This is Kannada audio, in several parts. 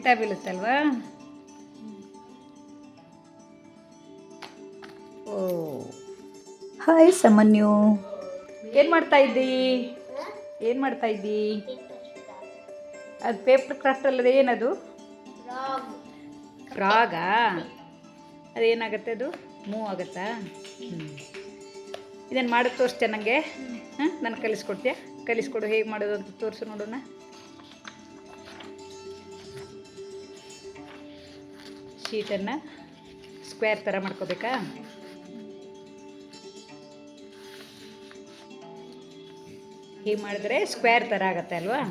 ಬೀಳ್ತಾ ಬೀಳುತ್ತಲ್ವಾ? ಓ ಹಾಯ್ ಸಮನ್ಯು, ಏನು ಮಾಡ್ತಾ ಇದ್ದಿ? ಏನು ಮಾಡ್ತಾ ಇದ್ದಿ? ಅದು ಪೇಪರ್ ಕ್ರಾಫ್ಟ್ ಅಲ್ಲದೆ ಏನದು? ಫ್ರಾಗಾ? ಅದೇನಾಗುತ್ತೆ? ಅದು ಮೂವ್ ಆಗುತ್ತಾ? ಇದನ್ನು ಮಾಡೋದು ತೋರಿಸ್ತೀಯ ನನಗೆ? ನಾನು ಕಲಿಸ್ಕೊಡ್ತೀಯಾ? ಕಲಿಸ್ಕೊಡು, ಹೇಗೆ ಮಾಡೋದು ಅಂತ ತೋರಿಸು ನೋಡೋಣ. ಶೀಟನ್ನು ಸ್ಕ್ವೇರ್ ಥರ ಮಾಡ್ಕೋಬೇಕಾ? ಹೀಗೆ ಮಾಡಿದ್ರೆ ಸ್ಕ್ವೇರ್ ಥರ ಆಗುತ್ತೆ ಅಲ್ವಾ?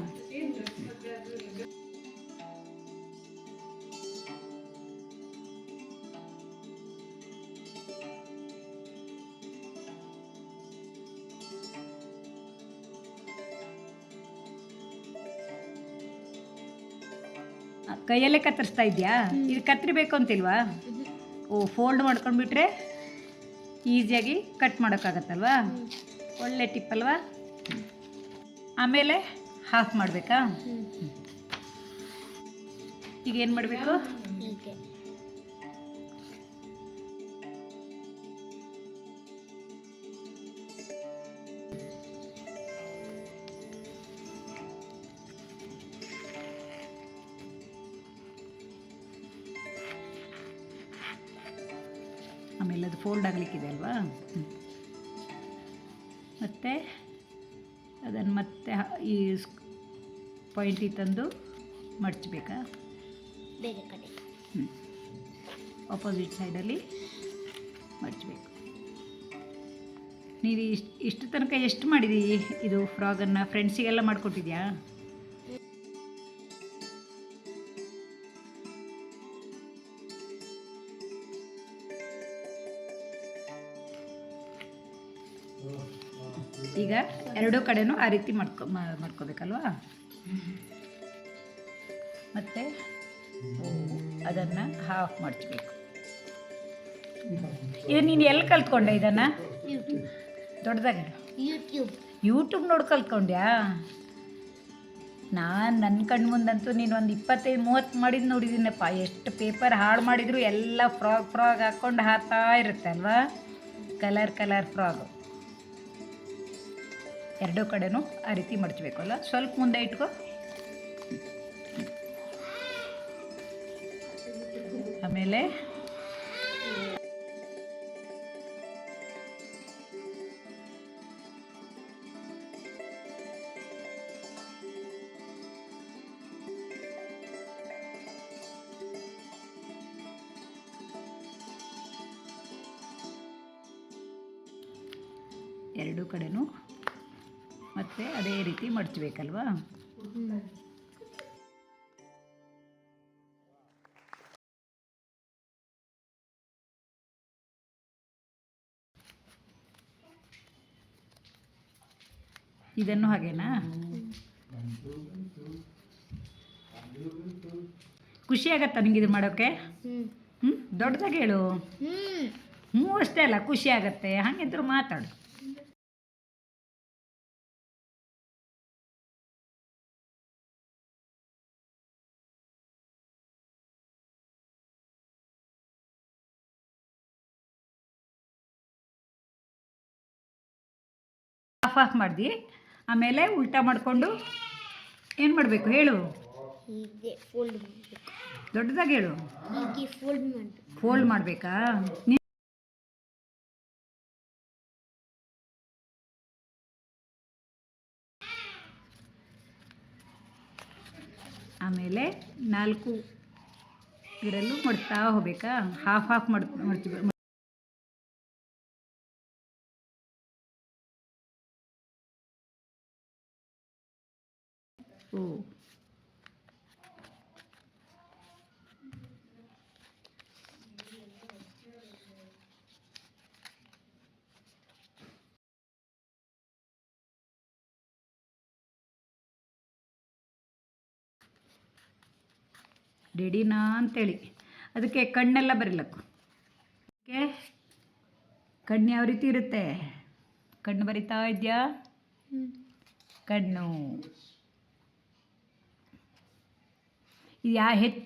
ಕೈಯಲ್ಲೇ ಕತ್ತರಿಸ್ತಾ ಇದೆಯಾ? ಇದು ಕತ್ತರಿಬೇಕು ಅಂತಿಲ್ವಾ? ಓ, ಫೋಲ್ಡ್ ಮಾಡ್ಕೊಂಡ್ಬಿಟ್ರೆ ಈಸಿಯಾಗಿ ಕಟ್ ಮಾಡೋಕ್ಕಾಗತ್ತಲ್ವಾ? ಒಳ್ಳೆ ಟಿಪ್ ಅಲ್ವಾ? ಆಮೇಲೆ ಹಾಫ್ ಮಾಡಬೇಕಾ? ಈಗ ಏನು ಮಾಡಬೇಕು? ಆಮೇಲೆ ಅದು ಫೋಲ್ಡ್ ಆಗಲಿಕ್ಕಿದೆ ಅಲ್ವಾ? ಮತ್ತು ಅದನ್ನು ಮತ್ತೆ ಈ ಪಾಯಿಂಟಿಗೆ ತಂದು ಮಡಚಬೇಕಾ? ಬೇರೆ ಕಡೆ ಆಪೋಸಿಟ್ ಸೈಡಲ್ಲಿ ಮಡಚಬೇಕು. ನೀವು ಇಷ್ಟು ತನಕ ಎಷ್ಟು ಮಾಡಿದಿ ಇದು ಫ್ರಾಗನ್ನು? ಫ್ರೆಂಡ್ಸಿಗೆಲ್ಲ ಮಾಡಿಕೊಟ್ಟಿದ್ಯಾ? ಈಗ ಎರಡೂ ಕಡೆನೂ ಆ ರೀತಿ ಮಾಡ್ಕೋಬೇಕಲ್ವಾ? ಮತ್ತು ಅದನ್ನು ಹಾಫ್ ಮಡಚಬೇಕು. ಇದು ನೀನು ಎಲ್ಲಿ ಕಲ್ತ್ಕೊಂಡೆ ಇದನ್ನು? ದೊಡ್ಡದಾಗಿ ಯೂಟ್ಯೂಬ್ ನೋಡಿ ಕಲ್ತ್ಕೊಂಡ್ಯಾ? ನಾನು ನನ್ನ ಕಣ್ಣು ಮುಂದಂತೂ ನೀನು ಒಂದು 25-30 ಮಾಡಿದ್ದು ನೋಡಿದ್ದೀನಪ್ಪ. ಎಷ್ಟು ಪೇಪರ್ ಹಾಳು ಮಾಡಿದ್ರು ಎಲ್ಲ ಫ್ರಾಗ್ ಹಾಕ್ಕೊಂಡು ಹಾಕ್ತಾ ಇರುತ್ತೆ ಅಲ್ವಾ? Colour frog. ಎರಡೂ ಕಡೆನೂ ಆ ರೀತಿ ಮಡಚಬೇಕಲ್ಲ. ಸ್ವಲ್ಪ ಮುಂದೆ ಇಟ್ಕೊ. ಆಮೇಲೆ ಎರಡೂ ಕಡೆನೂ ಮತ್ತೆ ಅದೇ ರೀತಿ ಮಡಚಬೇಕಲ್ವಾ? ಇದನ್ನು ಹಾಗೇನಾ? ಖುಷಿ ಆಗತ್ತಾ ನಿಂಗೆ ಇದು ಮಾಡೋಕ್ಕೆ? ದೊಡ್ಡದಾಗಿ ಹೇಳು. ಅಷ್ಟೇ ಅಲ್ಲ, ಖುಷಿ ಆಗತ್ತೆ. ಹಾಗಿದ್ರು ಮಾತಾಡು. ಹಾಫ್ ಮಾಡ್ದು ಆಮೇಲೆ ಉಲ್ಟಾ ಮಾಡಿಕೊಂಡು ಏನು ಮಾಡಬೇಕು ಹೇಳು? ದೊಡ್ಡದಾಗಿ ಹೇಳು. ಫೋಲ್ಡ್ ಮಾಡಬೇಕಾ? ಆಮೇಲೆ 4 ಇದರಲ್ಲೂ ಮಡ್ತಾ ಹೋಗ್ಬೇಕಾ? ಹಾಫ್ ಮಾಡ್ತೀವಿ. ಓ, ರೆಡಿನಾ ಅಂತೇಳಿ. ಅದಕ್ಕೆ ಕಣ್ಣೆಲ್ಲ ಬರಿಲಕ್ಕು. ಓಕೆ, ಕಣ್ಣು ಯಾವ ರೀತಿ ಇರುತ್ತೆ? ಕಣ್ಣು ಬರಿತಾ ಇದೆಯಾ? ಕಣ್ಣು ಇದು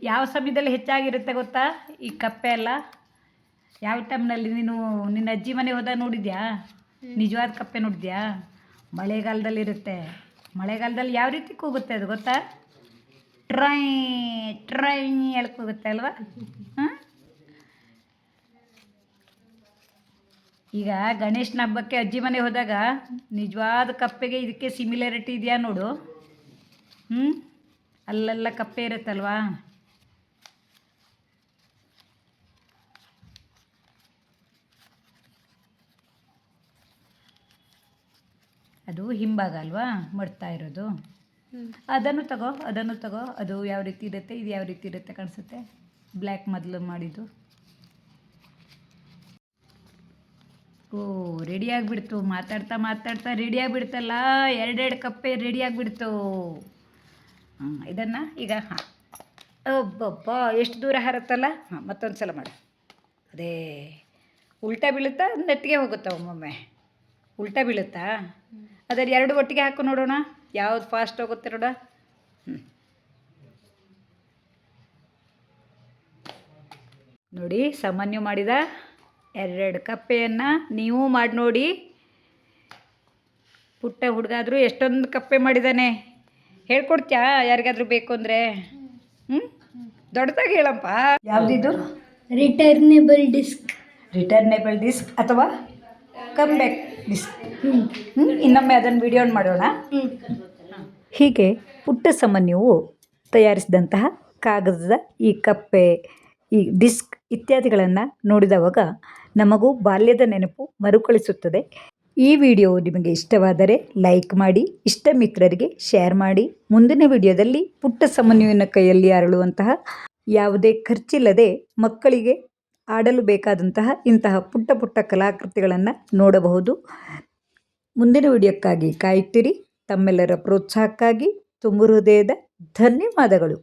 ಯಾವ ಸಮಯದಲ್ಲಿ ಹೆಚ್ಚಾಗಿರುತ್ತೆ ಗೊತ್ತಾ ಈ ಕಪ್ಪೆ ಎಲ್ಲ? ಯಾವ ಟೈಮ್ನಲ್ಲಿ ನೀನು ನಿನ್ನ ಅಜ್ಜಿ ಮನೆ ಹೋದಾಗ ನೋಡಿದ್ಯಾ? ನಿಜವಾದ ಕಪ್ಪೆ ನೋಡಿದ್ಯಾ? ಮಳೆಗಾಲದಲ್ಲಿರುತ್ತೆ. ಮಳೆಗಾಲದಲ್ಲಿ ಯಾವ ರೀತಿ ಕೂಗುತ್ತೆ ಅದು ಗೊತ್ತಾ? ಟ್ರೈ ಟ್ರೈ ಹೇಳ್ ಕೂಗುತ್ತೆ ಅಲ್ವಾ? ಹಾಂ, ಈಗ ಗಣೇಶನ ಹಬ್ಬಕ್ಕೆ ಅಜ್ಜಿ ಮನೆ ಹೋದಾಗ ನಿಜವಾದ ಕಪ್ಪೆಗೆ ಇದಕ್ಕೆ ಸಿಮಿಲಾರಿಟಿ ಇದೆಯಾ ನೋಡು. ಅಲ್ಲೆಲ್ಲ ಕಪ್ಪೆ ಇರುತ್ತಲ್ವಾ? ಅದು ಹಿಂಭಾಗ ಅಲ್ವಾ ಮಡ್ತಾ ಇರೋದು. ಅದನ್ನು ತಗೋ. ಅದು ಯಾವ ರೀತಿ ಇರುತ್ತೆ, ಇದು ಯಾವ ರೀತಿ ಇರುತ್ತೆ ಕಾಣಿಸುತ್ತೆ? ಬ್ಲ್ಯಾಕ್ ಮೊದಲು ಮಾಡಿದ್ದು. ಓ, ರೆಡಿ ಆಗಿಬಿಡ್ತು. ಮಾತಾಡ್ತಾ ರೆಡಿ ಆಗಿಬಿಡ್ತಲ್ಲ. 2 ಕಪ್ಪೆ ರೆಡಿ ಆಗಿಬಿಡ್ತು. ಇದನ್ನು ಈಗ ಅಬ್ಬಬ್ಬ ಎಷ್ಟು ದೂರ ಹಾರುತ್ತಲ್ಲ. ಮತ್ತೊಂದು ಸಲ ಮಾಡು. ಅದೇ ಉಲ್ಟಾ ಬೀಳುತ್ತಾ ನೆಟ್ಟಿಗೆ ಹೋಗುತ್ತಾ? ಒಮ್ಮೊಮ್ಮೆ ಉಲ್ಟಾ ಬೀಳುತ್ತಾ? ಅದರ 2 ಒಟ್ಟಿಗೆ ಹಾಕು ನೋಡೋಣ ಯಾವ್ದು ಫಾಸ್ಟ್ ಹೋಗುತ್ತೆ ನೋಡ. ನೋಡಿ, ಸಾಮಾನ್ಯ ಮಾಡಿದ 2 ಕಪ್ಪೆಯನ್ನು ನೀವು ಮಾಡಿ ನೋಡಿ. ಪುಟ್ಟ ಹುಡುಗಾದರೂ ಎಷ್ಟೊಂದು ಕಪ್ಪೆ ಮಾಡಿದ್ದಾನೆ. ಹೇಳ್ಕೊಡ್ತ್ಯಾ ಯಾರಿಗಾದ್ರೂ ಬೇಕು ಅಂದರೆ? ದೊಡ್ಡದಾಗಿ ಹೇಳಪ್ಪ. ಯಾವುದಿದು? ರಿಟರ್ನೇಬಲ್ ಡಿಸ್ಕ್ ಅಥವಾ ಕಮ್ ಬ್ಯಾಕ್ ಡಿಸ್ಕ್. ಇನ್ನೊಮ್ಮೆ ಅದನ್ನು ವಿಡಿಯೋ ಮಾಡೋಣ. ಹೀಗೆ ಪುಟ್ಟ ಸಾಮಾನ್ಯವು ತಯಾರಿಸಿದಂತಹ ಕಾಗದದ ಈ ಕಪ್ಪೆ, ಈ ಡಿಸ್ಕ್ ಇತ್ಯಾದಿಗಳನ್ನು ನೋಡಿದವಾಗ ನಮಗೂ ಬಾಲ್ಯದ ನೆನಪು ಮರುಕಳಿಸುತ್ತದೆ. ಈ ವಿಡಿಯೋ ನಿಮಗೆ ಇಷ್ಟವಾದರೆ ಲೈಕ್ ಮಾಡಿ, ಇಷ್ಟ ಮಿತ್ರರಿಗೆ ಶೇರ್ ಮಾಡಿ. ಮುಂದಿನ ವಿಡಿಯೋದಲ್ಲಿ ಪುಟ್ಟ ಸಾಮಾನ್ಯವಿನ ಕೈಯಲ್ಲಿ ಅರಳುವಂತಹ ಯಾವುದೇ ಖರ್ಚಿಲ್ಲದೆ ಮಕ್ಕಳಿಗೆ ಆಡಲು ಬೇಕಾದಂತಹ ಇಂತಹ ಪುಟ್ಟ ಪುಟ್ಟ ಕಲಾಕೃತಿಗಳನ್ನು ನೋಡಬಹುದು. ಮುಂದಿನ ವಿಡಿಯೋಕ್ಕಾಗಿ ಕಾಯುತ್ತೀರಿ. ತಮ್ಮೆಲ್ಲರ ಪ್ರೋತ್ಸಾಹಕ್ಕಾಗಿ ತುಂಬು ಹೃದಯದ ಧನ್ಯವಾದಗಳು.